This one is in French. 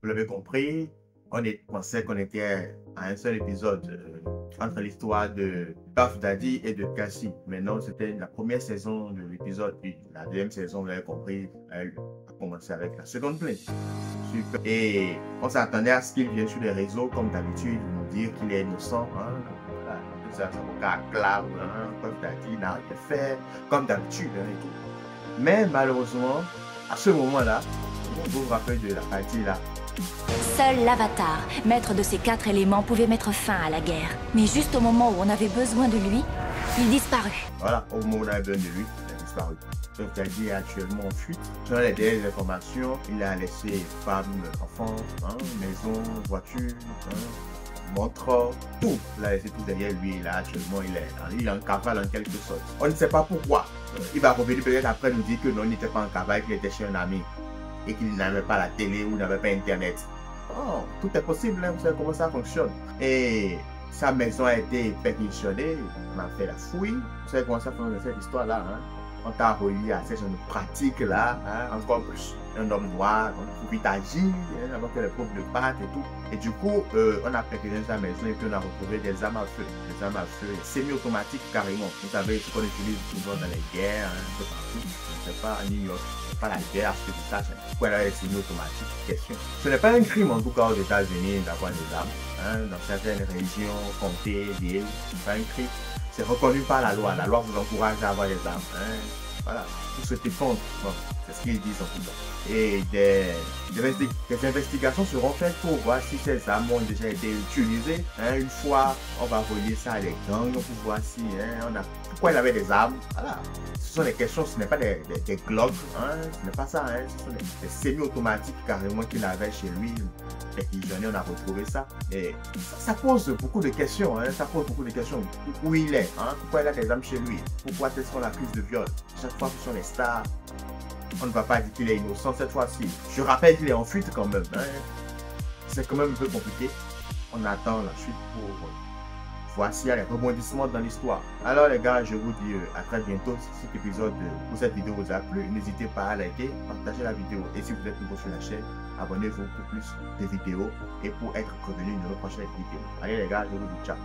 Vous l'avez compris, pensait qu'on était à un seul épisode entre l'histoire de Puff Daddy et de Cassie. Mais non, c'était la première saison de l'épisode 1. La deuxième saison, vous l'avez compris, elle a commencé avec la seconde plainte. Super. Et on s'attendait à ce qu'il vienne sur les réseaux, comme d'habitude, nous dire qu'il est innocent. Hein. Voilà. Ses avocats acclament, hein. Puff Daddy n'a rien fait, comme d'habitude. Hein, et tout. Mais malheureusement, à ce moment-là, vous vous rappelez de la partie là. Seul l'Avatar, maître de ces 4 éléments, pouvait mettre fin à la guerre. Mais juste au moment où on avait besoin de lui, il disparut. Voilà, au moment où on avait besoin de lui, il a disparu. Donc, Daddy est actuellement en fuite. Selon les dernières informations, il a laissé femme, enfant, hein, maison, voiture, hein, montre, tout. Il a laissé tout derrière lui. Là, actuellement, il est en cavale en quelque sorte. On ne sait pas pourquoi. Il va revenir peut-être après nous dire que non, il n'était pas en cavale, qu'il était chez un ami et qu'il n'avait pas la télé ou n'avait pas Internet. Oh, tout est possible, hein, vous savez comment ça fonctionne. Et sa maison a été perquisitionnée, on a fait la fouille. Vous savez comment ça fonctionne cette histoire-là. Hein? On t'a relié à cette pratique-là, hein? Encore plus. Un homme noir, on pouvait agir, hein, avant que les pauvres le battent et tout. Et du coup, on a perquisitionné sa maison et puis on a retrouvé des armes à feu. Des armes à feu semi-automatiques carrément. Vous savez, ce qu'on utilise souvent dans les guerres, hein, un peu partout. Je ne sais pas, à New York. Pas la guerre, ce que tu saches, pourquoi elle est semi-automatique, question. Ce n'est pas un crime, en tout cas aux États-Unis, d'avoir des armes. Hein, dans certaines régions, comtés, villes, c'est pas un crime. C'est reconnu par la loi. La loi vous encourage à avoir des armes. Hein. Voilà, tout ce qui compte. Bon, c'est ce qu'ils disent en tout cas. Et des investigations seront faites pour voir si ces armes ont déjà été utilisées. Hein. Une fois, on va relier ça à des gangs pour voir si pourquoi il avait des armes. Voilà. Ce sont des questions, ce n'est pas des Glock, hein, ce n'est pas ça, hein, ce sont des semi-automatiques carrément qu'il avait chez lui. Perquisitionné, on a retrouvé ça. Et ça pose beaucoup de questions, hein, ça pose beaucoup de questions. Où il est, hein, pourquoi il a des armes chez lui, pourquoi est-ce qu'on l'accuse de viol. Chaque fois que ce sont les stars, on ne va pas dire qu'il est innocent cette fois-ci. Je rappelle qu'il est en fuite quand même. Hein. C'est quand même un peu compliqué. On attend la suite pour voir s'il y a des rebondissements dans l'histoire. Alors les gars, je vous dis à très bientôt. Si cet épisode ou cette vidéo vous a plu, n'hésitez pas à liker, partager la vidéo. Et si vous êtes nouveau sur la chaîne, abonnez-vous pour plus de vidéos et pour être prévenu de nos prochaines vidéos. Allez les gars, je vous dis ciao.